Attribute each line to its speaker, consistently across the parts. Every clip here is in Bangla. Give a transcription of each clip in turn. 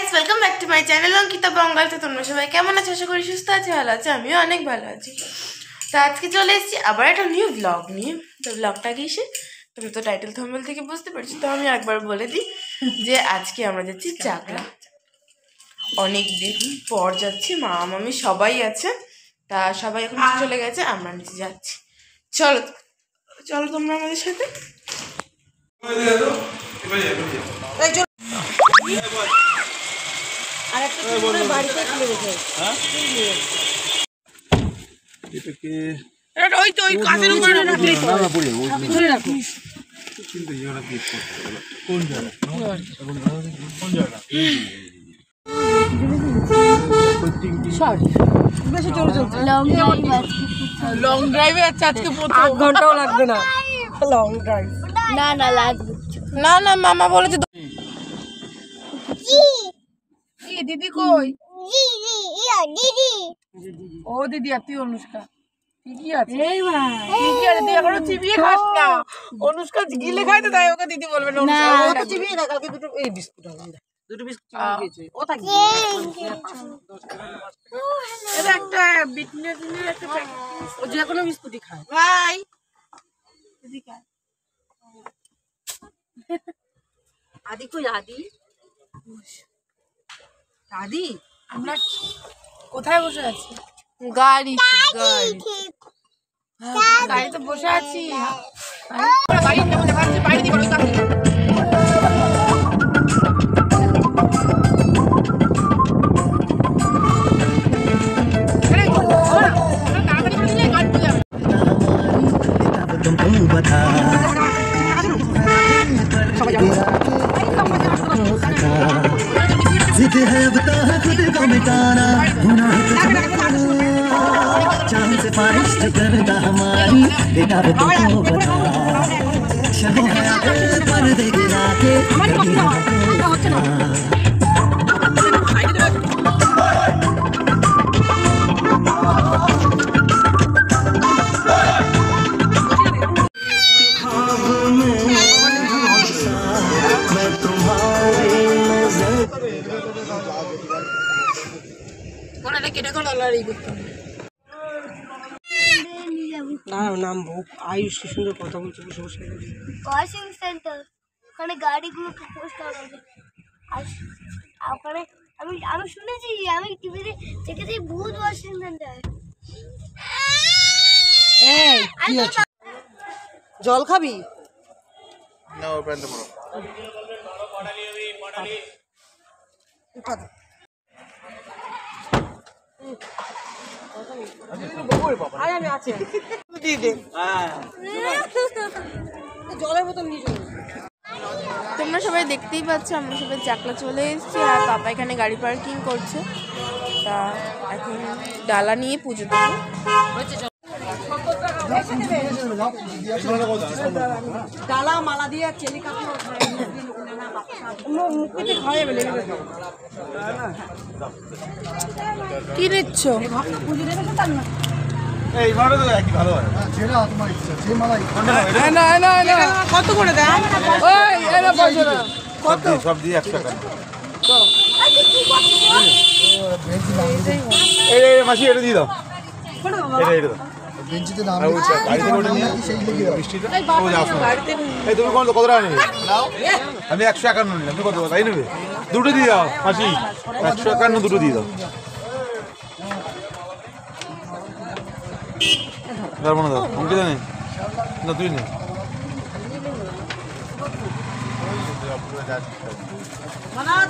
Speaker 1: Guys welcome back to my channel Ankita Bengal. तो তোমরা সবাই কেমন আছো? আশা করি সুস্থ আছো, ভালো আছো। আমিও অনেক ভালো আছি। তো আজকে চলে এসেছি আবার একটা নিউ ব্লগ নিয়ে। তো ব্লগটা কিসে তোমরা তো টাইটেল থাম্বনেল থেকে বুঝতে পারছো। তো আমি একবার বলে দিই যে আজকে আমরা যাচ্ছি চাকলা। অনেক দিন পর যাচ্ছি, মা মামি সবাই আছে। তা সবাই এখন চলে গেছে, আমরা নিচে যাচ্ছি। চলো চলো তোমরা আমাদের সাথে। লং ড্রাইভে যাচ্ছে আজকে, 8 ঘন্টাও লাগবে না। লং ড্রাইভ না না লাগবে না না। মামা বলেছে দিদি কই? দিদি ও দিদি আর তুই অনুষ্কা ঠিকই আছে। ঠিকই আছে, তুই এখনো চিবিয়ে খাস না। অনুষ্কা গিলে খাইতে তাই ওকে দিদি বলবে না। ও তো চিবিয়ে না, কালকে দুটো এই বিস্কুট দুটো বিস্কুট খেয়েছে ও থাকি। এটা একটা বিটনেসের একটা প্যাকেট, ও যে কোনো বিস্কুটই খায়। ভাই দিদি খায়। আদি কই? আদি দাদি আমরা কোথায় বসে আছি? গাড়িতে বসে আছি।
Speaker 2: जिद है अब तो खुद को मिटाना, गुनाह चांद से फारिश करता हमारी, बेटा अब तुमको बता शबो है पर्दे गिरा के নামবো। আয়ুষ কি সুন্দর কথা বলছে, বসে বসে।
Speaker 3: ওয়াশিং সেন্টার, ওখানে গাড়িগুলো পোস্ট করা আছে। আর ওখানে আমি শুনেছি, আমি টিভিতে দেখেছি ভূত ওয়াশিং সেন্টার।
Speaker 4: এই কি আছে? জল খাবি
Speaker 5: না? ও প্যান্ট পরো।
Speaker 4: আমি আছি দিয়ে দে। জলের বোতল নিয়ে চলো।
Speaker 1: তোমরা সবাই দেখতেই পাচ্ছ আমরা সবাই চাকলা চলে এসেছি, আর পাপা এখানে গাড়ি পার্কিং করছে। তা এখন ডালা নিয়ে পুজো দেবো।
Speaker 4: ডালা মালা দিয়ে চেলি কাপড় মুখে খাওয়া যাবে।
Speaker 1: কি নিচ্ছ?
Speaker 4: কত করে দেয়?
Speaker 5: কত সব দিয়ে 100 টাকা। এই মাসি এটা দিয়ে দাও, এটা দাও। তুমি কত টাকা নেবে? আমি 151 নিলাম, তুমি কত তাই নেবে? দুটো দিয়ে দাও মাসি, 151 দুটো দিয়ে দাও। দাও দাও, অঙ্কিতা নেই না, তুই নেই।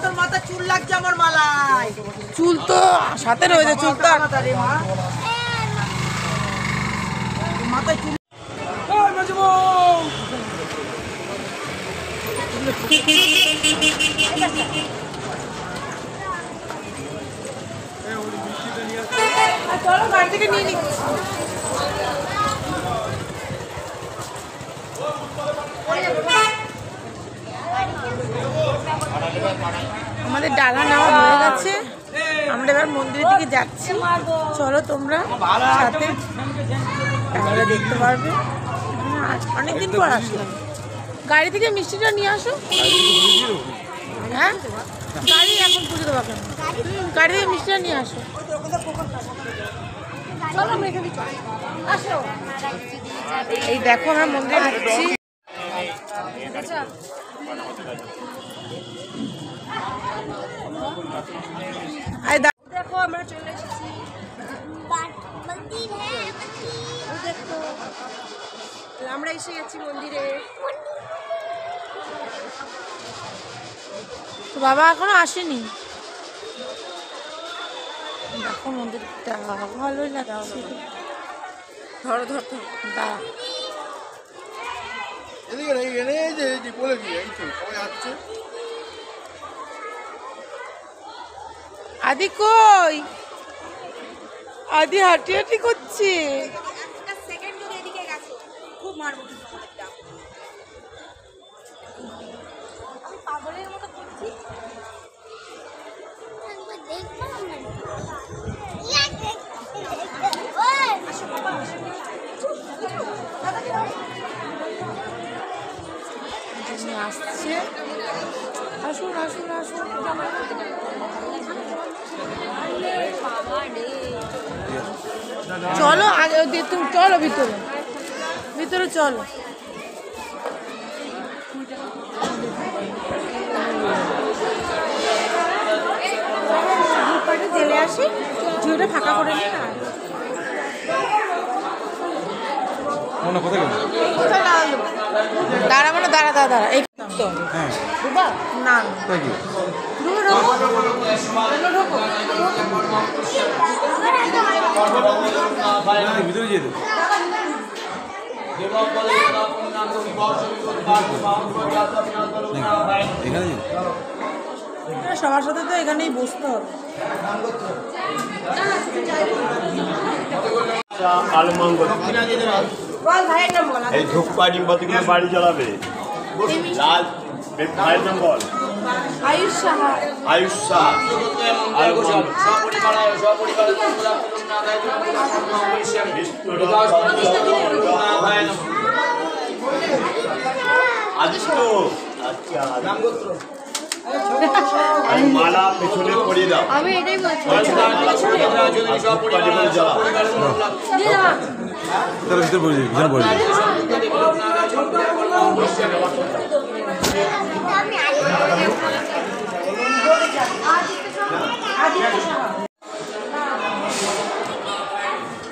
Speaker 4: তোর মাথা চুল লাগছে আমার মালায়।
Speaker 1: চুল তো সাথে রয়েছে, চুল তো
Speaker 4: মাথায় চুল।
Speaker 1: চলো বাড়ি থেকে নিয়ে নিচ্ছি। আমাদের ডালা নেওয়া হয়ে গেছে, আমরা এবার মন্দিরের দিকে যাচ্ছি। চলো তোমরা সাথে, তোমরা দেখতে পারবে। অনেকদিন পর আসলাম। গাড়ি থেকে মিষ্টিটা নিয়ে আসো। হ্যাঁ গাড়ি এখন পুজো দেবো কেন? তুমি গাড়ি থেকে মিষ্টিটা নিয়ে আসো। এই দেখো আমরা মন্দিরে ঢুকছি। দেখো আমরা চলে এসেছি।
Speaker 3: मंदिर है
Speaker 1: দেখো আমরা এসে গেছি মন্দিরে। তো বাবা এখনো আসেনি। দেখো মন্দিরটা ভালোই লাগছে। ধরো ধরো দাঁড়া। আদি কই? আদি হাঁটি হাঁটি করছে। আসছে, আসুন আসুন আসুন। চলো আগে তুমি চলো ভিতরে, ভিতরে চলো। জেলে আসি, ঝুড়িটা ফাঁকা করে নিই না। কোথায় লাগাল দেবো? দাঁড়া মানে দাঁড়া দাঁড়া দাঁড়া। এই তো না
Speaker 5: ভিতরে যেয়ে দেবো। এখানে
Speaker 1: সবার সাথে তো এখানেই বসতে হবে।
Speaker 6: এই ধূপকাঠি কতগুলো বাড়ি জ্বালাবে? লাল ভাইয়ের নাম বল।
Speaker 1: আয়ুষ সাহা।
Speaker 6: আয়ুষ শাহ। আদিত্য। আচ্ছা মালা পেছনে পরিয়ে দাও।
Speaker 3: আমি এটাই বলছি
Speaker 6: ধূপকাঠি করে জ্বালা।
Speaker 5: তাহলে ভিতরে পড়ে যাবে, ভিতরে পড়ে যাবে।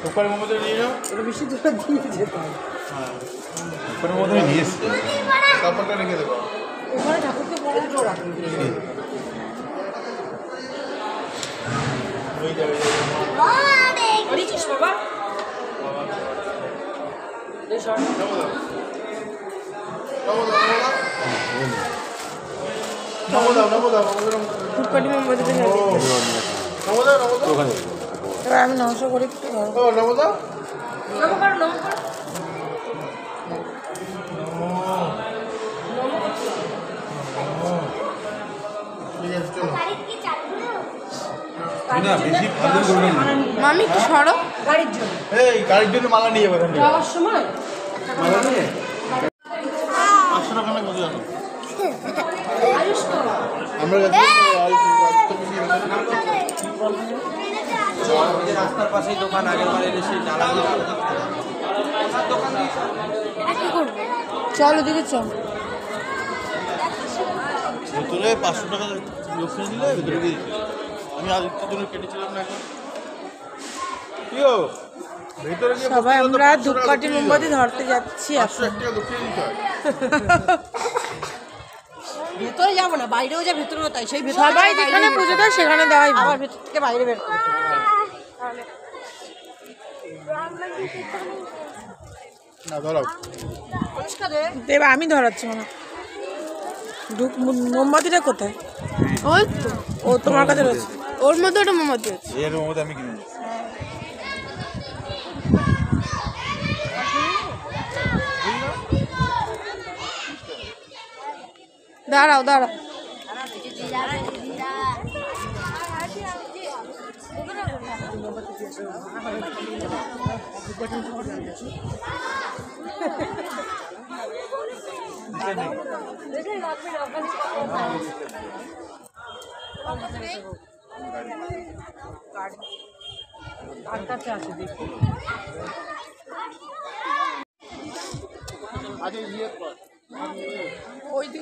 Speaker 5: ধূপকাঠির মধ্যে নিয়ে যাও।
Speaker 1: বেশি দূরে দিয়ে যেতে হবে।
Speaker 5: ধূপকাঠির মধ্যে নিয়ে এসছি, কাপড়টা রেখে দেবো।
Speaker 1: ওখানে ঠাকুরকে বলে দিতে রাখুন। দিচ্ছিস বাবা? ধূপকাঠি মোমবাতিতে এবার আমি নমস্কার করি একটু। মামি কি সরো গাড়ির জন্য।
Speaker 5: এই গাড়ির জন্য মালা নিয়ে যাবো এখান থেকে।
Speaker 1: যাওয়ার সময়
Speaker 5: মালা নিয়ে 500 টাকা না কত জানো? আমরা
Speaker 4: রাস্তার পাশেই দোকান, আগের বার এসে জ্বালা
Speaker 1: চল ওদিকে চল।
Speaker 5: ভেতরে 500 টাকা দক্ষিণে দিলে ভেতরে দিয়ে দিতে। আমি আদিত্যের জন্য কেটেছিলাম না এখন। কিও ভেতরে গিয়ে
Speaker 1: সবাই আমরা ধূপকাঠি মোমবাতি ধরতে যাচ্ছি।
Speaker 5: 500 টাকা দক্ষিণে দিতে হয়।
Speaker 4: ভেতরে যাবো না, বাইরেও যা, ভেতরেও তাই। সেই
Speaker 1: সবাই যেখানে পুজো দেয় সেখানে দেওয়াই ভালো।
Speaker 4: আবার ভেতর থেকে বাইরে বের করতে
Speaker 5: না ধরাও।
Speaker 1: দেব আমি ধরাচ্ছি মনে হয়। মোমবাতিটা কোথায়? ওই তো ও তোমার কাছে রয়েছে, ওর মধ্যে ওটা মোমবাতি আছে।
Speaker 5: এর মধ্যে আমি কিনে নিয়েছি।
Speaker 1: দাঁড়াও দাঁড়াও।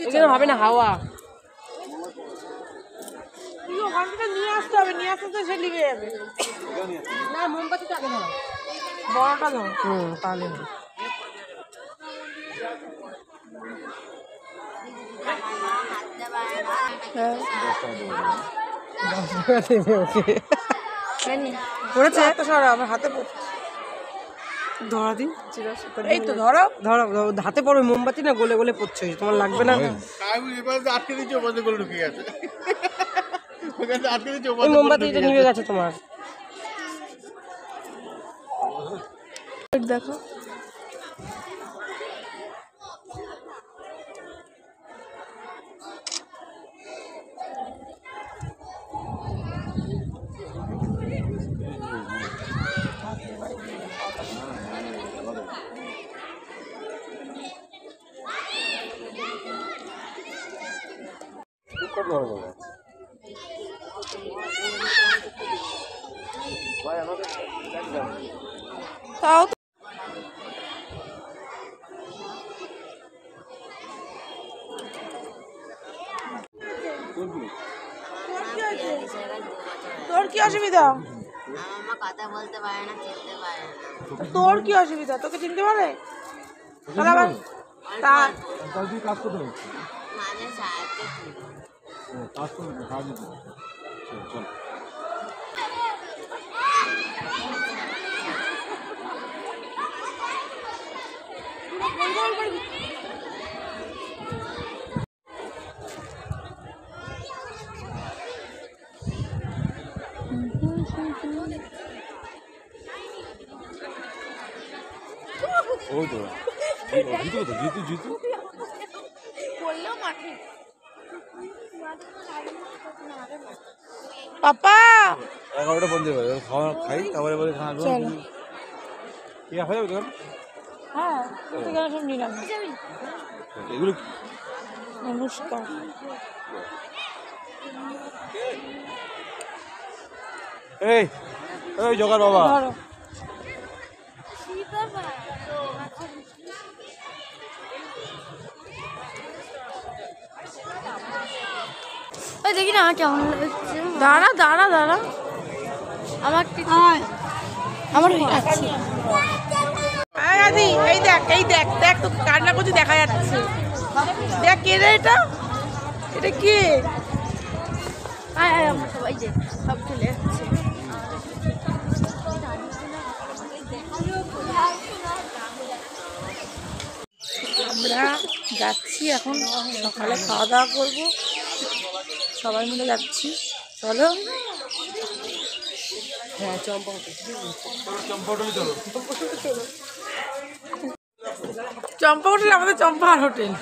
Speaker 4: এখানে হবে না হাওয়া ওখান থেকে নিয়ে আসতে হবে, নিয়ে আসতে তো সে লিবে যাবে না। মোমবাতিটা আগে ধরো, বড়টা ধরো। তাহলে পড়েছে তো সরা আমার হাতে ধরা দিন। এই তো ধরো ধরো, হাতে পড়ো মোমবাতি না, গলে গলে পড়ছে, তোমার লাগবে না?
Speaker 5: আটকে দিচ্ছি, ওপাশে করে ঢুকে গেছে। আটকে দিচ্ছি,
Speaker 4: ওই মোমবাতিটা নিভে গেছে তোমার।
Speaker 1: দেখো তাও তোর কি অসুবিধা?
Speaker 3: কথা বলতে পারে না, চিনতে পারে না।
Speaker 1: তোর কি অসুবিধা? তোকে চিনতে পারে? তাহলে আবার তার
Speaker 3: মাঝে সাহায্য
Speaker 5: ওই তো জিতু তো জিতু জিতু
Speaker 1: পাপা
Speaker 5: 11টা বন্ধ হয়ে যাবে, খাওয়া খাই তারপরে বলে খাওয়া কি হয়ে যাবে তখন?
Speaker 1: হ্যাঁ সব নিলাম
Speaker 5: এগুলো
Speaker 1: নমস্কার।
Speaker 5: এই ওই জগার বাবা
Speaker 1: ধরো
Speaker 3: দেখি না কেমন লাগছে।
Speaker 1: দাঁড়া দাঁড়া দাঁড়া
Speaker 3: আমার আমার আছে।
Speaker 4: এই দেখ, এই দেখ, দেখ তো কান্না করছে দেখা যাচ্ছে। দেখ কে রে এটা, এটা কে?
Speaker 3: আমরা সবাই যে সব চলে যাচ্ছে।
Speaker 1: আমরা যাচ্ছি এখন, সকালে খাওয়া দাওয়া করবো, সবাই মিলে যাচ্ছি। চলো।
Speaker 4: হ্যাঁ চম্পা চম্পা হোটেল, আমাদের চম্পাহার হোটেল।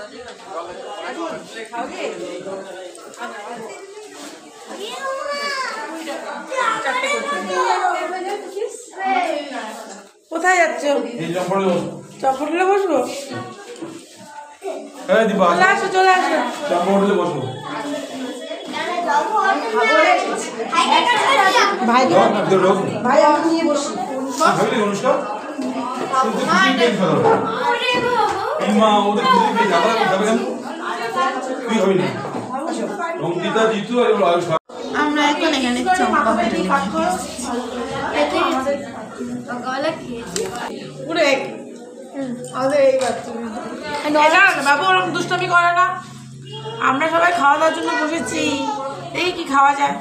Speaker 4: কোথায় যাচ্ছ? চম্পা হোটেলে বসবো? চলে আসো চলে আসো। ভাই ভাই আমি নিয়ে বসি।
Speaker 1: আমরা এখন এখানে চম্পা হোটেলে
Speaker 4: বাবু ওরকম দুষ্টমি করে না। আমরা সবাই খাওয়া দাওয়ার জন্য বসেছি। এই কি খাওয়া যায়?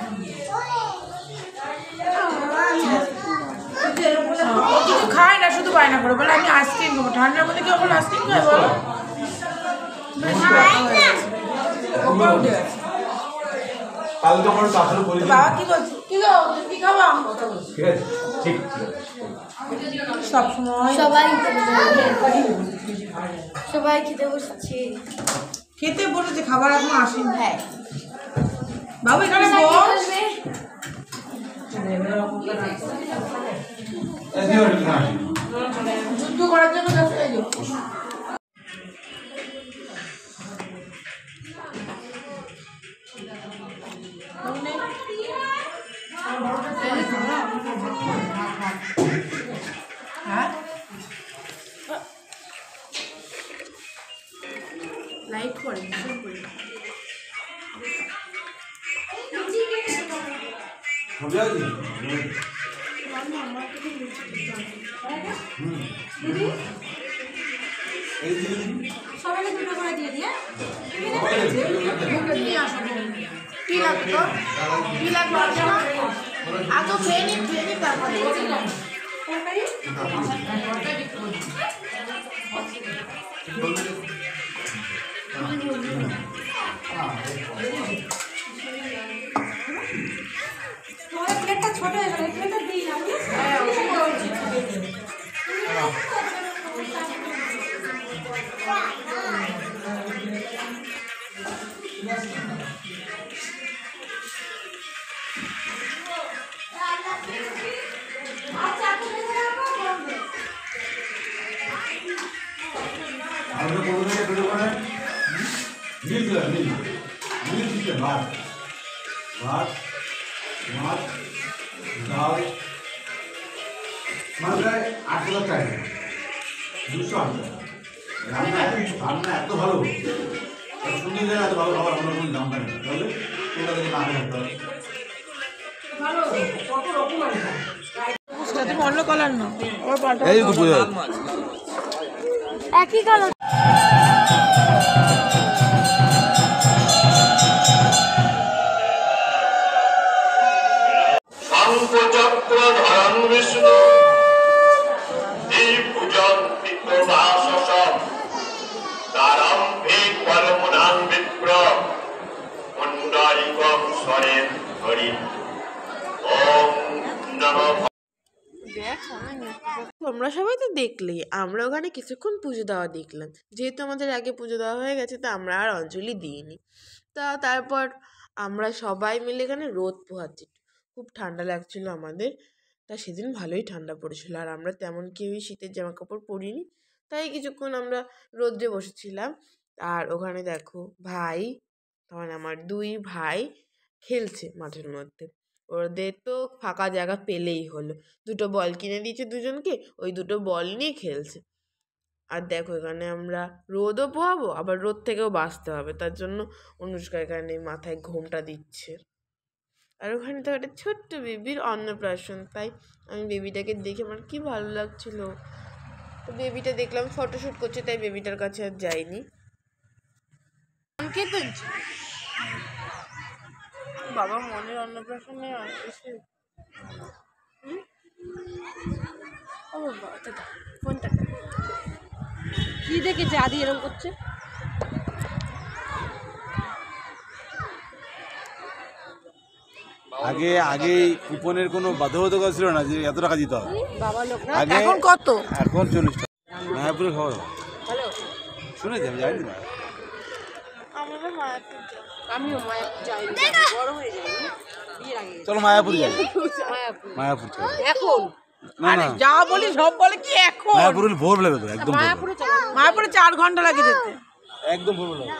Speaker 4: ও কিছু খায় না, শুধু বায়না করে বলে আমি আইসক্রিম খাবো। ঠান্ডার মধ্যে কি ওখানে আইসক্রিম খায় বলো? বাবা কি বলছি? কি গো কি খাবা? সবসময়
Speaker 3: সবাই খেতে বসছি।
Speaker 4: খেতে বসেছে, খাবার এখন আসেনি। হ্যাঁ বাবু এখানে বস। যুদ্ধ করার জন্য
Speaker 1: লাইট করে ভীষণ করে। কি লাগতো কি লাগবে আগে খেয়ে নি তারপরে
Speaker 7: ছোট হয়ে গেল দিই না
Speaker 5: এত ভালো সুন্দর এত ভালো খাবার আমরা কোনো দাম পাই না তাহলে এটা থেকে না রাখতে হবে
Speaker 4: অন্য কালার না
Speaker 5: এই তো বুঝা
Speaker 3: একই কালার।
Speaker 6: শঙ্খচক্র ধরণ বিষ্ণু পূজন পিতৃভাষসম তারম্ভিক পরমনাং বিপ্র পুণ্ডরিকম স্বরেন হরি ওম নমঃ।
Speaker 1: তোমরা সবাই তো দেখলেই, আমরা ওখানে কিছুক্ষণ পুজো দেওয়া দেখলাম। যেহেতু আমাদের আগে পুজো দেওয়া হয়ে গেছে তো আমরা আর অঞ্জলি দিইনি। তারপর আমরা সবাই মিলে এখানে রোদ পোহাচ্ছি। খুব ঠান্ডা লাগছিল আমাদের, তা সেদিন ভালোই ঠান্ডা পড়েছিল। আর আমরা তেমন কেউই শীতের জামা কাপড় পরিনি, তাই কিছুক্ষণ আমরা রোদ্রে বসেছিলাম। আর ওখানে দেখো ভাই, তখন আমার 2 ভাই খেলছে মাঠের মধ্যে। ওদের তো ফাঁকা জায়গা পেলেই হলো, 2টো বল কিনে দিয়েছে দুজনকে, ওই 2টো বল নিয়ে খেলছে। আর দেখো এখানে আমরা রোদও পোহাবো, আবার রোদ থেকেও বাঁচতে হবে, তার জন্য অনুষ্কা এখানে মাথায় ঘোমটা দিচ্ছে। আর ওখানে তো একটা ছোট্ট বেবির অন্নপ্রাশন, তাই আমি বেবিটাকে দেখে আমার কি ভালো লাগছিল। তো বেবিটা দেখলাম ফটোশ্যুট করছে, তাই বেবিটার কাছে আর যাইনি। কে তুলছে? বাবা মনের অন্নপ্রাশনে আসছে। ও বাবা, ফোনটা
Speaker 4: কি দেখেছে আদি এরকম করছে?
Speaker 5: আগে কুপনের কোনো বাধ্যবাধকতা ছিল না যে এত টাকা দিতে হবে।
Speaker 4: বাবা লোক না,
Speaker 5: আগে
Speaker 4: এখন কত?
Speaker 5: এখন 40 টাকা মায়াপুরে খাওয়া
Speaker 4: হ্যালো,
Speaker 5: শুনেছি, আমি জানি না।
Speaker 1: আমাদের মায়াপুর যাও।
Speaker 4: আমিও মায়াপুর যাইনি, বড় হয়ে যাইনি, বিয়ের আগে
Speaker 5: চলো মায়াপুর যাই।
Speaker 4: মায়াপুর
Speaker 5: মায়াপুর চলো।
Speaker 4: এখন
Speaker 5: না না,
Speaker 4: যা বলি সব বলে কি এখন?
Speaker 5: মায়াপুর হলে ভোর লাগবে তো, একদম ভোর।
Speaker 4: মায়াপুরে চলো, মায়াপুরে 4 ঘন্টা লাগে যেতে।
Speaker 5: একদম ভোর লাগবে।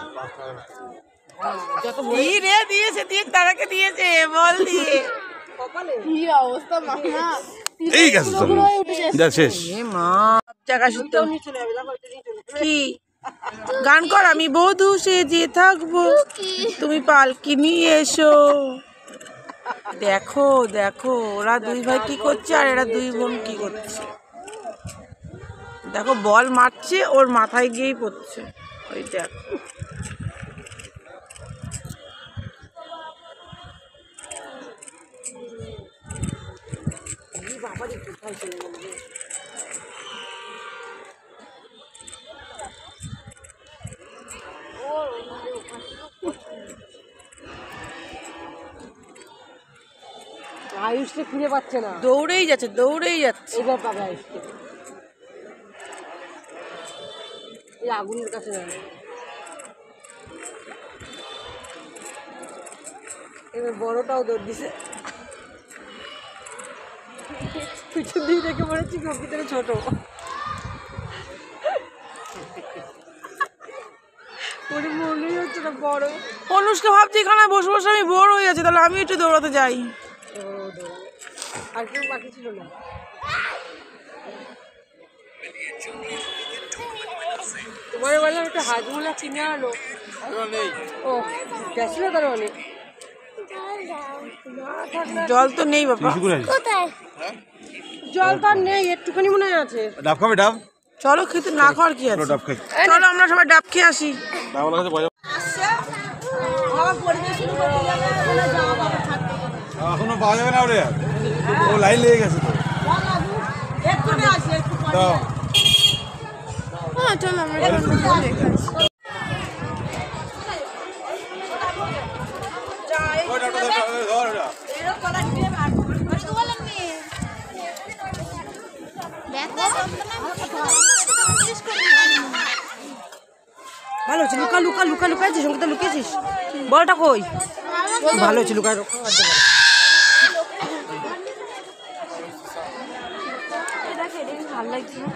Speaker 4: যত রে দিয়েছে তারাকে দিয়েছে বল দিয়ে কপালে
Speaker 1: কি অবস্থা মামা,
Speaker 5: এই গেছে চলো, যা শেষ।
Speaker 4: এ মা জায়গা শুতে কি গান কর, আমি বধূ সেজে থাকবো, তুমি পালকি নিয়ে এসো। দেখো দেখো ওরা 2 ভাই কি করছে আর এরা 2 বোন কি করছে। দেখো বল মারছে, ওর মাথায় গিয়েই পড়ছে। ওই দেখো আয়ুষকে ফিরে পাচ্ছে না, দৌড়েই যাচ্ছে এবার পাবে আয়ুষকে। এই আগুনের কাছে এবার বড়টাও দৌড় দিছে, পিছন দিয়ে দেখে মনে হচ্ছে কপি থেকে ছোট। ওর মনেই হচ্ছে না বড়। অনুষ্কা ভাবছি এখানে বসে বসে আমি বোর হয়ে যাচ্ছি, তাহলে আমি একটু দৌড়াতে যাই। আর কেউ বাকি ছিল না। তোমার বললাম একটা হাজমোলা কিনে আনো। ও গেছিল তার অনেক জল তো নেই বাবা,
Speaker 3: কোথায়?
Speaker 4: জল তো আর নেই, একটুখানি মনে হয় আছে।
Speaker 5: ডাব খাবে ডাব?
Speaker 4: চলো খেতে না খাওয়ার কি আছে,
Speaker 5: ডাব খাই।
Speaker 4: চলো আমরা সবাই ডাব খেয়ে আসি।
Speaker 5: ডাব লাগাতে বজা এখনো পাওয়া যাবে না ওরে, ও লাইন লেগে গেছে তো। দাও
Speaker 1: হ্যাঁ চলো আমরা দেখে আসি।
Speaker 5: ওই ডাবটা ধর এটা।
Speaker 4: ভালো হচ্ছে, লুকা লুকা লুকা লুকাইছিস, সঙ্গীতা লুকিয়েছিস, বলটা কই? ভালো হচ্ছে, লুকায় রাখো।
Speaker 1: ভালো লাগছে না?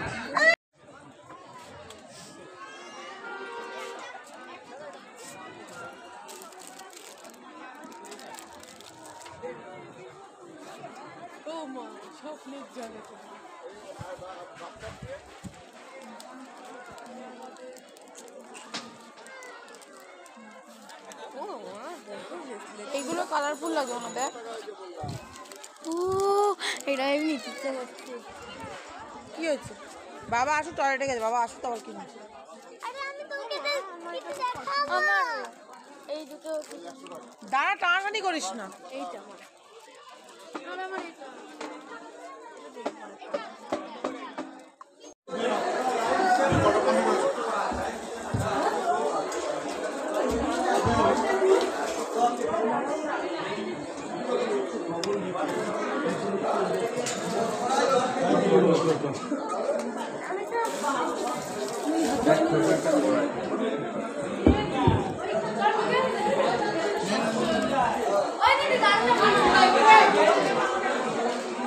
Speaker 1: এগুলো কালারফুল লাগে না, দেখ। ও এটা এমনি ইচ্ছে করছে।
Speaker 4: কি হয়েছে? বাবা আসুক, টয়লেটে গেছে, বাবা আসুক আবার কি হচ্ছে।
Speaker 3: আরে আমি তোমাকে কিছু দেখাবো।
Speaker 1: এই দুটো
Speaker 4: দাঁড়া, টানাটানি করিস না।
Speaker 1: এইটা আর আমার এটা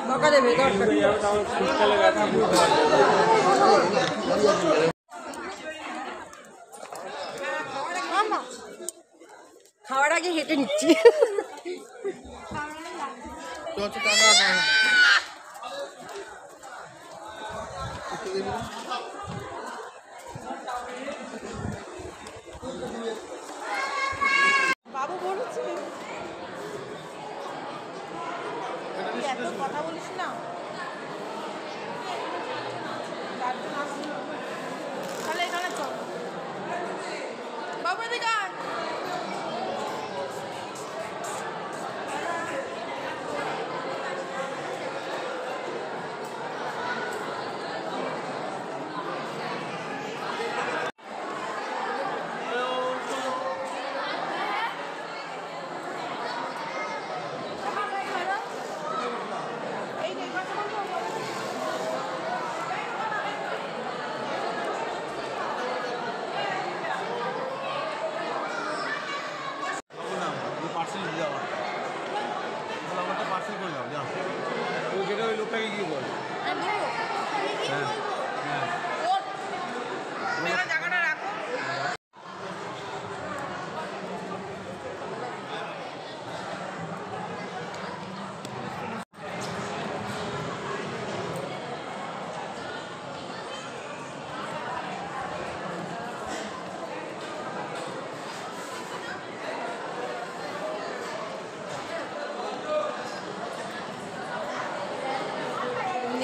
Speaker 4: বকা দেবে দরকার। খাওয়ার আগে হেঁটে নিচ্ছি। বাবু বলছি এত কথা বলিস না, তাহলে এখানে চল। বাবু এদিকে আয়।
Speaker 5: পার্সেল দিয়ে যাও, আমারটা পার্সেল করে যাও, যাও। ওই যেটা ওই লোকটাকে গিয়ে বল। হ্যাঁ হ্যাঁ
Speaker 4: জায়গাটা রাখো।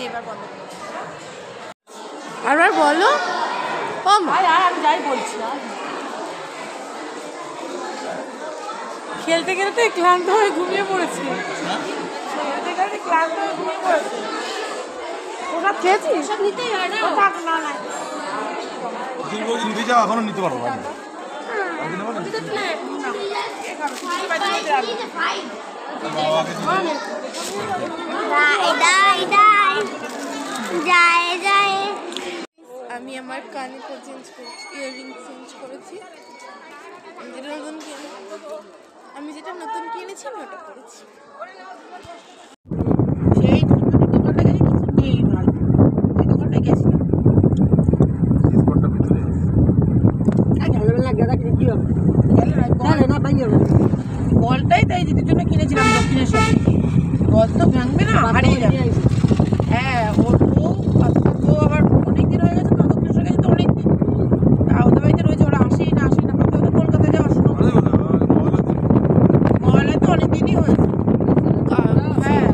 Speaker 4: এবার বন্ধ করো।
Speaker 1: আবার বলো। ও মা,
Speaker 4: আমি যাই বলছি, খেলতে খেলতে ক্লান্ত হয়ে ঘুমিয়ে পড়েছি। খেলতে খেলতে ক্লান্ত হয়ে ঘুমিয়ে পড়েছি। ওটা খেয়েছিস? সব নিতেই হয় না। না না,
Speaker 5: নিতে যাও, এখনো নিতে পারবো না।
Speaker 1: আমি আমার কানেরটা চেঞ্জ করেছি, ইয়াররিং চেঞ্জ করেছি। আমি যেটা নতুন কিনেছি আমি ওটা করেছি।
Speaker 4: সেই দোকানটা গেছি, কিছু নেই ভালো, ওই দোকানটা গেছিলাম। বলটাই তাই দিদির জন্য কিনেছিলাম দক্ষিণেশ্বর থেকে। জল তো ভাঙবে না, হারিয়ে যাবে। হ্যাঁ, ওর বউ তো আবার অনেকদিন হয়ে গেছে, তো দক্ষিণেশ্বর গেছে তো অনেকদিন, ওদের বাড়িতে রয়েছে, ওরা আসেই না তো কলকাতায় যাওয়ার সময় মহালয় তো অনেকদিনই হয়েছে। হ্যাঁ,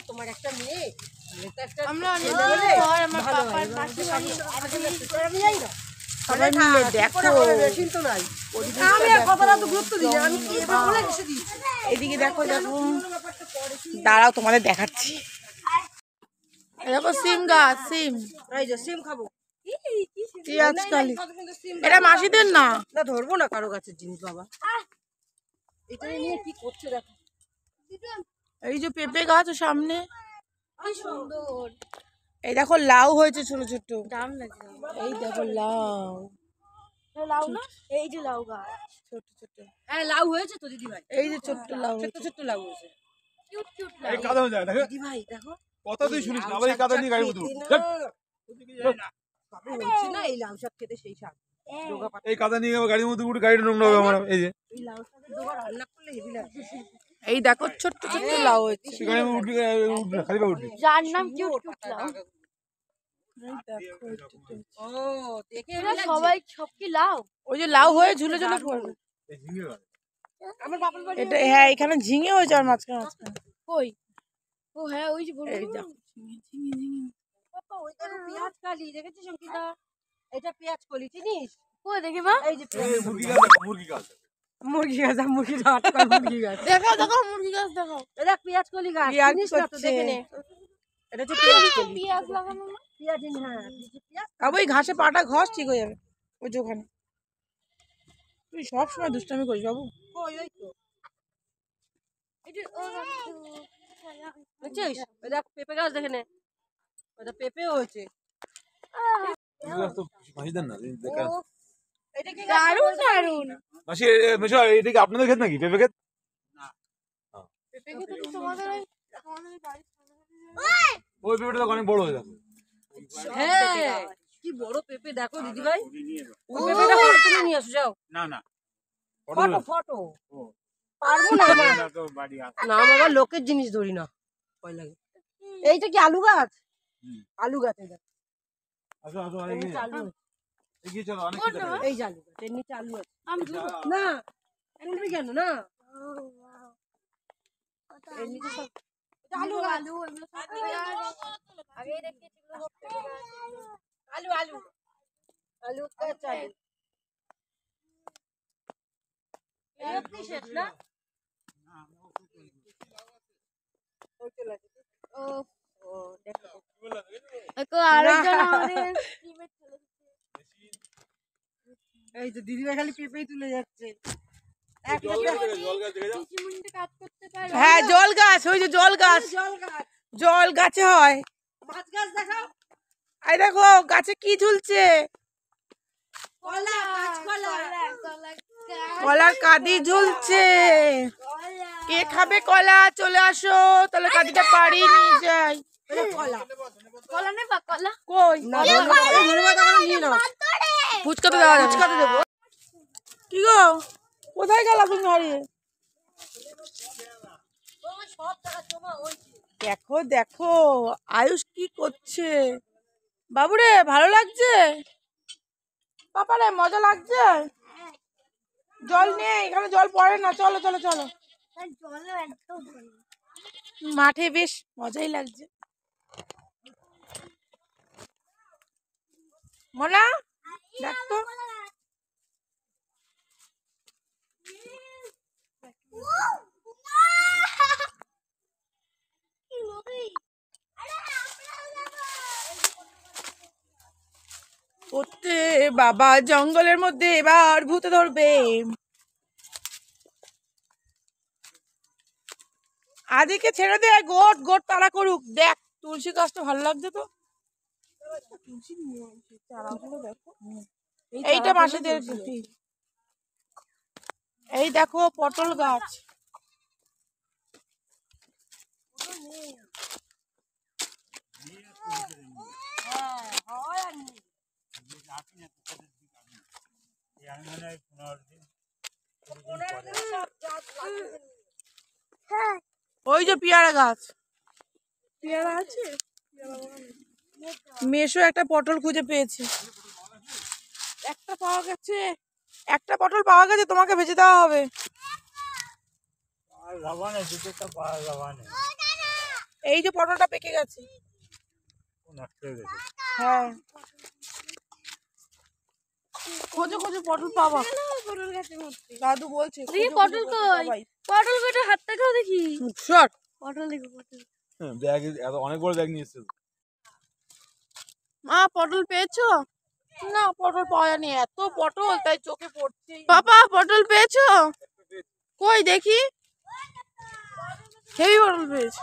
Speaker 4: তোমার একটা মেয়ে,
Speaker 1: আমরা অনেক পর আমার পাপার পাশে বাড়ি সবাই মিলে দেখো। এদিকে দেখো দেখো, দাঁড়াও তোমাদের দেখাচ্ছি। দেখো সিম গাছ, সিম,
Speaker 4: এই যে সিম খাবো।
Speaker 1: আজকালি এটা মাসিদের না।
Speaker 4: না ধরবো না কারো গাছের জিনিস বাবা, এটা নিয়ে কি করছে দেখো।
Speaker 1: এই যে পেঁপে গাছ ও সামনে,
Speaker 3: সুন্দর
Speaker 1: এই দেখো লাউ হয়েছে ছোট ছোট,
Speaker 3: দাম লাগছে।
Speaker 1: এই দেখো লাউ
Speaker 3: লাউ না, এই যে লাউ গাছ
Speaker 1: ছোট ছোট,
Speaker 4: হ্যাঁ লাউ হয়েছে তো দিদি ভাই,
Speaker 1: এই যে ছোট্ট লাউ
Speaker 4: ছোট্ট ছোট্ট লাউ হয়েছে।
Speaker 3: কিউট কিউট
Speaker 5: এই কাদা হয়ে যায় দেখো,
Speaker 4: দিদি ভাই দেখো
Speaker 5: কথা তুই শুনিস না, আবার এই কাদা নিয়ে গাড়ি মতো
Speaker 4: কবে হচ্ছে না এই লাউ শাক খেতে, সেই শাক ডোগা পাতা,
Speaker 5: এই কাদা নিয়ে গাড়ির মধ্যে উঠে গাড়িটা নোংরা হবে আমার। এই যে
Speaker 4: এই লাউ শাকের ডোগা রান্না করলে হেভি লাগে।
Speaker 1: এই দেখো ছোট্ট ছোট্ট লাউ হয়েছে।
Speaker 5: তুই গাড়ির মধ্যে উঠবি, উঠবি না, খালি পা উঠবি।
Speaker 3: যার নাম কিউট কিউট লাউ।
Speaker 1: এই দেখো একটু একটু।
Speaker 4: ও দেখে
Speaker 3: এরা সবাই সব কি লাউ?
Speaker 1: ওই যে লাউ হয়ে ঝুলে ঝুলে পড়বে।
Speaker 5: এই ঝিঙে গাছ।
Speaker 4: আমার বাপের বাড়ি
Speaker 1: এটা হ্যাঁ, এখানে ঝিঙে হয়েছে আর মাঝখানে মাঝখানে।
Speaker 3: কই? ও হ্যাঁ, ওই যে বড়
Speaker 1: এই দেখো ঝিঙে ঝিঙে ঝিঙে।
Speaker 4: বাবা, ওই দেখো পেঁয়াজ কালি দেখেছিস অঙ্কিতা, এটা পেঁয়াজ কলি চিনিস?
Speaker 3: কই দেখি মা?
Speaker 4: এই যে
Speaker 5: এই মুরগি গাছ দেখো, মুরগি গাছ।
Speaker 4: মুরগি গাছ, মুরগি গাছ, মুরগি গাছ,
Speaker 1: দেখো দেখো মুরগি গাছ দেখো।
Speaker 4: এটা পেঁয়াজ কলি গাছ,
Speaker 1: পেঁয়াজ
Speaker 4: চিনিস না তো?
Speaker 1: করছে।
Speaker 4: দেখে নে, এটা হচ্ছে পেঁয়াজ কলি।
Speaker 3: পেঁয়াজ লাগানো না?
Speaker 4: পেঁয়াজ হ্যাঁ, পেঁয়াজ
Speaker 1: আবার ওই ঘাসে পাটা ঘষ ঠিক হয়ে যাবে। ওই যে ওখানে তুই সবসময় দুষ্টামি করিস বাবু।
Speaker 4: কই? ওই তো
Speaker 3: এটা ও
Speaker 4: বুঝছিস, ওই দেখ পেঁপে গাছ দেখে নে, ওটা পেঁপেও হয়েছে।
Speaker 5: এই গাছ তো মাসিদের না, দেখা।
Speaker 4: এটা কি
Speaker 3: দারুণ দারুণ।
Speaker 5: মাসি, মেশো এটা কি আপনাদের ক্ষেত নাকি পেঁপে ক্ষেত?
Speaker 3: পেঁপে খেতে তো তোমাদের বাড়ি।
Speaker 5: ওই পেঁপেটা তো অনেক বড় হয়ে যাবে।
Speaker 4: হ্যাঁ, কি বড় পেঁপে দেখো দিদি ভাই, ওই পেঁপেটা ফটো তুলে নিয়ে আসো যাও।
Speaker 6: না
Speaker 4: ফটো ফটো পারবো না না,
Speaker 6: তো বাড়ি আছে।
Speaker 4: না বাবা, লোকের জিনিস ধরি না, ভয় লাগে। এইটা কি আলু গাছ? আলু গাছ, এটা
Speaker 5: আসো আসো,
Speaker 4: এর নিচে আলু আছে।
Speaker 5: এগিয়ে চলো, অনেক কিছু দেখা
Speaker 4: এই যে আলু গাছ, এর নিচে আলু আছে।
Speaker 3: আমি ধরবো?
Speaker 4: না তুলবি কেন না, এর নিচে সব এটা আলু গাছ।
Speaker 3: আলু এগুলো সব পেঁয়াজ। আগে দেখিয়েছি এগুলো সব পেঁয়াজ।
Speaker 4: আলু আলু আলু গাছ, আলু এটা কি শেষ না? ওই চলে আসে।
Speaker 3: ও
Speaker 4: ও দেখো,
Speaker 3: দেখো আরেকজন আমাদের টিমের ছেলে।
Speaker 4: এই তো দিদি ভাই খালি পেঁপেই তুলে যাচ্ছে।
Speaker 5: জল গাছ দেখে, জল গাছ দেখে যাও।
Speaker 3: চিমুনিতে কাজ করতে পারে।
Speaker 1: হ্যাঁ জল গাছ, ওই যে জল গাছ,
Speaker 4: জল গাছ,
Speaker 1: জল গাছে হয়।
Speaker 4: মাছ গাছ দেখাও,
Speaker 1: এই দেখো গাছে কি ঝুলছে,
Speaker 4: কলা, কাঁচকলা,
Speaker 1: কলার কাঁদি ঝুলছে। কে খাবে কলা? চলে আসো, তাহলে কাঁদিটা পাড়িয়ে নিয়ে যাই।
Speaker 4: কলা
Speaker 3: কলা নেবা কলা?
Speaker 1: কই
Speaker 4: না, ধন্যবাদ, আমার নিয়ে নাও।
Speaker 1: ফুচকাতে দেওয়া যাচ্ছে। ফুচকাতে দেবো। কি গো, কোথায় গেলা তুমি হারিয়ে? দেখো দেখো আয়ুষ কি করছে। বাবুরে ভালো লাগছে? পাপারে মজা লাগছে? জল নেই এখানে, জল পড়ে না। চলো চলো চলো,
Speaker 3: জলে একদম ভয়।
Speaker 1: মাঠে বেশ মজাই লাগছে। মোনা দেখো, করতে বাবা জঙ্গলের মধ্যে এবার ভূতে ধরবে। আদিকে ছেড়ে দে, গোট গোট তাড়া করুক। দেখ তুলসী গাছটা ভালো লাগছে তো, এইটা মাসিদের। এই দেখো পটল গাছ,
Speaker 3: হ্যাঁ
Speaker 4: ওই যে পেয়ারা গাছ।
Speaker 1: পেয়ারা আছে?
Speaker 4: মেশো একটা পটল খুঁজে পেয়েছে। একটা পাওয়া গেছে, একটা পটল পাওয়া গেছে, তোমাকে ভেজে দেওয়া হবে। এই যে পটলটা পেকে গেছে। হ্যাঁ খোঁজো খোঁজো পটল পাবা।
Speaker 1: পটল গাছে ভর্তি।
Speaker 4: দাদু বলছে
Speaker 3: দেখি পটল কই, পটল কইটা হাতটা খাও দেখি।
Speaker 4: শট
Speaker 3: পটল দেখো পটল।
Speaker 5: ব্যাগ এত অনেক বড় ব্যাগ নিয়ে এসেছে।
Speaker 4: মা পটল পেয়েছো? না পটল পাওয়া যায়নি, এত পটল তাই চোখে পড়ছে।
Speaker 1: পাপা পটল পেয়েছো?
Speaker 4: কই দেখি, হেভি পটল পেয়েছে।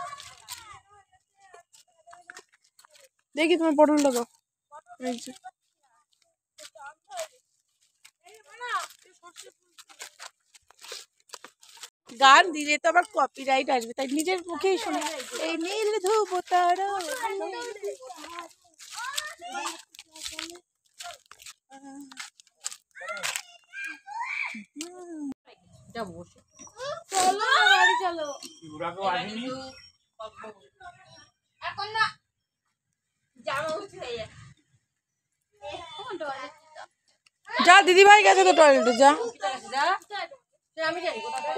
Speaker 4: দেখি তোমার পটলটা দাও। এই যে। গান দিলে তো আবার কপিরাইট আসবে, তাই নিজের মুখেই শোনা। এই নীল ধূপ তারা
Speaker 3: চলো বাড়ি চলো।
Speaker 1: এখন না জামা উঠে যায়।
Speaker 4: যা দিদি ভাই গেছে তো টয়লেটে, যা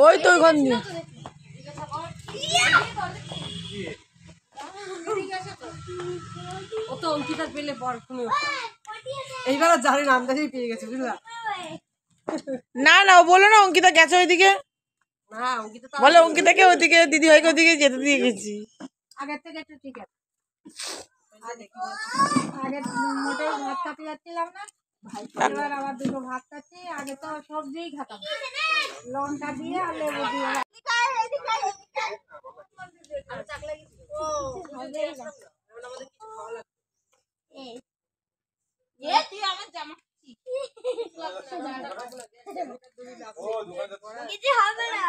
Speaker 4: ওই তো ওইখান দিয়ে।
Speaker 7: ও তো অঙ্কিতা পেলে পর শুনে এইবার আর জানি না, আমদানি পেয়ে গেছে বুঝলা।
Speaker 4: না না ও বলো না অঙ্কিতা গেছে ওইদিকে,
Speaker 7: না অঙ্কিতা তো
Speaker 4: বলো অঙ্কিতাকে ওইদিকে দিদি ভাইকে ওইদিকে যেতে দিয়ে গেছি।
Speaker 7: আগের থেকে একটু ঠিক আছে। আগে মোটেই ভাত খাতে যাচ্ছিলাম না, এবার আবার দুটো ভাত খাচ্ছি। আগে তো সবজিই খেতাম, লঙ্কা দিয়ে আর লেবু দিয়ে।
Speaker 3: কিছু হবে না।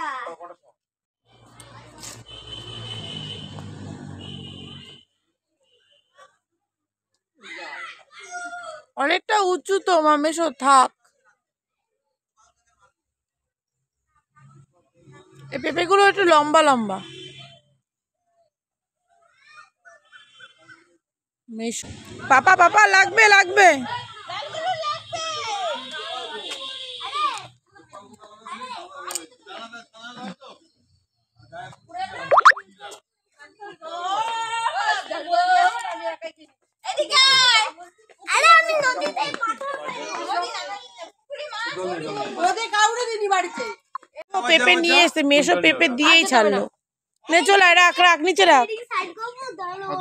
Speaker 4: অনেকটা উঁচু তো মামেশো, থাক। এই পেঁপেগুলো একটু লম্বা লম্বা। মেশো পাপা পাপা লাগবে লাগবে।
Speaker 3: আরে আমি নদীতে পাথর
Speaker 7: ওদের কাউরে দিদি বাড়িতে
Speaker 4: পেঁপে নিয়ে এসে মেশো পেঁপে দিয়েই ছাড়লো। নে চল রাখ রাখ নিচে রাখ।
Speaker 3: সাইড করব দাঁড়াও।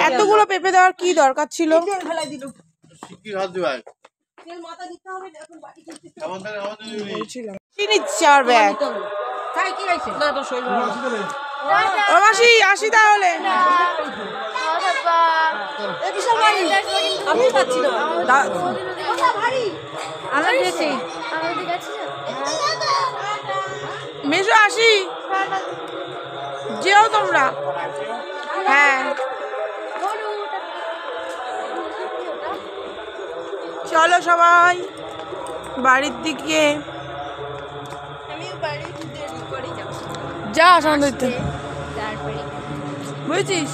Speaker 4: এতগুলো পেঁপে দেওয়ার কি দরকার ছিল?
Speaker 7: তেল ফেলাই দিল।
Speaker 5: শিগগির হাত দিয়ে ভাই।
Speaker 7: তেল মাথা দিতে হবে, এখন বাড়ি করতে
Speaker 5: আমাদের
Speaker 4: চিনি 4 ব্যাগ।
Speaker 7: খাই কি খাইছে না তো শরীর ভালো না।
Speaker 4: ও মাসি আসি তাহলে।
Speaker 7: এ বিশাল বাড়ি আমি পাচ্ছি না।
Speaker 3: ওটা ভারী।
Speaker 7: আমার গেছে
Speaker 3: আমাদের কাছে
Speaker 4: মেশো আসি, যেও তোমরা। হ্যাঁ চলো সবাই বাড়ির দিকে। যা সন্ধ্যে বুঝেছিস।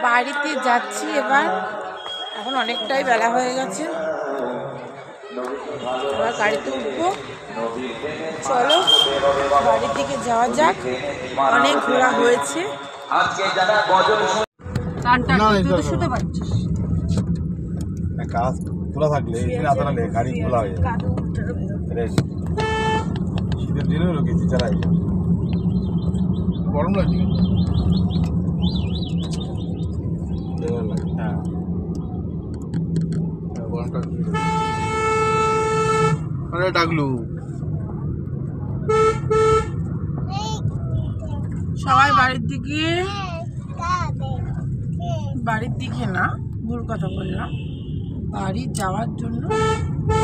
Speaker 4: বাড়িতে যাচ্ছি এবার, এখন অনেকটাই বেলা হয়ে গেছে, এবার গাড়িতে উঠবো। চলো বাড়ির দিকে যাওয়া যাক, অনেক ঘোরা হয়েছে।
Speaker 7: শুতে পারছিস
Speaker 5: কাজ খোলা থাকলে গাড়ি খোলা হয়ে যায়। শীতের দিনেও লোক এসি চালাই, গরম লাগছে হ্যাঁ গরমটা ডাকলু।
Speaker 4: সবাই বাড়ির দিকে, বাড়ির দিকে না ভুল কথা বললাম, বাড়ি যাওয়ার জন্য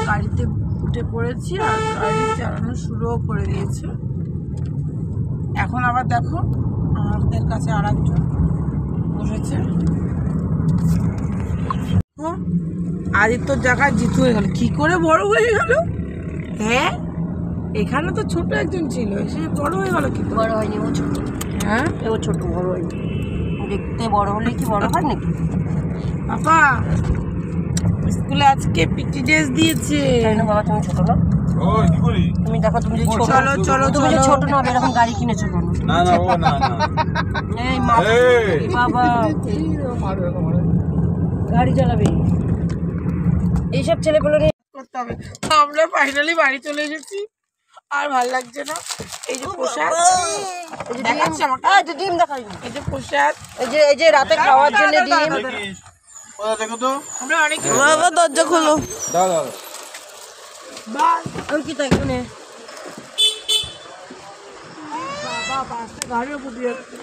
Speaker 4: গাড়িতে উঠে পড়েছি আর গাড়ি চালানো শুরুও করে দিয়েছে। এখন আবার দেখো আমাদের কাছে আর একজন বসেছে। আদিত্যর জায়গায় জিতু হয়ে গেল। কি করে বড় হয়ে গেল? হ্যাঁ, এখানে তো ছোট একজন ছিল, সে বড় হয়ে গেল। কি
Speaker 8: বড় হয়নি, ও ছোট।
Speaker 4: হ্যাঁ,
Speaker 8: ও ছোট, বড় হয়নি। দেখতে বড় হলে কি বড় হয় নাকি?
Speaker 4: বাবা স্কুলে আজকে পিটি ড্রেস দিয়েছে।
Speaker 8: তাই না বাবা, তুমি ছোট না?
Speaker 5: ও কি করি?
Speaker 8: তুমি দেখো, তুমি যে ছোট,
Speaker 4: চলো চলো
Speaker 8: তুমি যে
Speaker 4: চলো।
Speaker 8: ছোট না, এরকম গাড়ি কিনেছো কেন?
Speaker 5: না না ও না না
Speaker 8: এই মা,
Speaker 5: এই।
Speaker 8: বাবা গাড়ি চালাবে, এইসব ছেলেগুলো নিয়ে
Speaker 4: করতে হবে। আমরা ফাইনালি বাড়ি চলে এসেছি, আর ভালো লাগছে না। এই যে পোশাক দেখাচ্ছি আমাকে,
Speaker 8: এই যে ডিম দেখাই,
Speaker 4: এই যে পোশাক,
Speaker 8: এই যে রাতে খাওয়ার জন্য ডিম।
Speaker 5: দেখিস ওটা দেখো তো।
Speaker 4: আমরা অনেক
Speaker 1: বাবা দরজা খোলো।
Speaker 5: দাও দাও
Speaker 8: আমি কি তাই কিনে
Speaker 4: বাবা পাঁচটা গাড়ি উপর দিয়ে যাচ্ছে।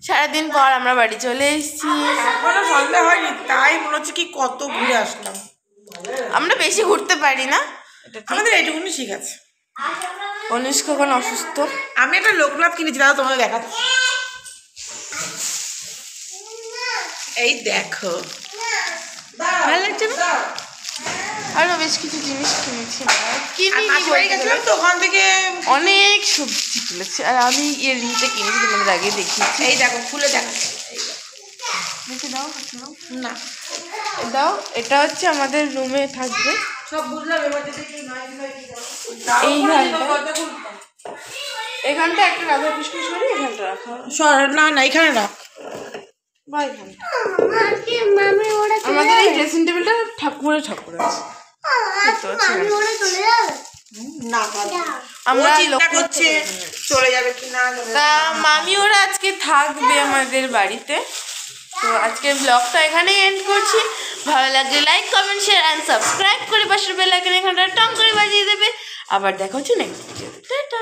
Speaker 1: সারাদিন পর আমরা বাড়ি চলে এসেছি।
Speaker 4: এখনো সন্ধ্যা হয়নি, তাই মনে হচ্ছে কি কত ঘুরে আসলাম।
Speaker 1: আমরা বেশি ঘুরতে পারি না,
Speaker 4: আমাদের এইটুকুনি ঠিক আছে।
Speaker 1: অনুষ্ক এখন অসুস্থ।
Speaker 4: আমি একটা লোকনাথ কিনেছি, দাদা তোমাদের দেখাচ্ছি। এই দেখো,
Speaker 1: ভালো লাগছে না? আরো বেশ কিছু জিনিস কিনেছি।
Speaker 4: গেছিলাম তো ওখান থেকে
Speaker 1: অনেক সবজি কিনেছি, আর আমি ইয়াররিংটা কিনেছি, তোমাদের আগে দেখিয়েছি।
Speaker 4: এই দেখো খুলে দেখো।
Speaker 1: দেখে দাও
Speaker 4: না
Speaker 1: দাও, এটা হচ্ছে আমাদের রুমে থাকবে।
Speaker 4: সব বুঝলাম, এবার যদি
Speaker 1: এইখানটা এখানটা একটা রাধা কৃষ্ণ সরি এখানটা রাখা হবে।
Speaker 4: না না এখানে রাখ।
Speaker 1: বা এখানটা আমাদের এই ড্রেসিং টেবিলটা ঠাকুর আছে। দেখতে পাচ্ছি না। আমরা
Speaker 4: চিন্তা করছে চলে যাবে কি না।
Speaker 1: তা মামি ওরা আজকে থাকবে আমাদের বাড়িতে। তো আজকের ব্লগটা এখানেই এন্ড করছি। ভালো লাগলে like comment share and subscribe করে পাশের বেল আইকন এখানটা টং করে বাজিয়ে দেবে। আবার দেখা হচ্ছে নেক্সট ভিডিওতে। টাটা।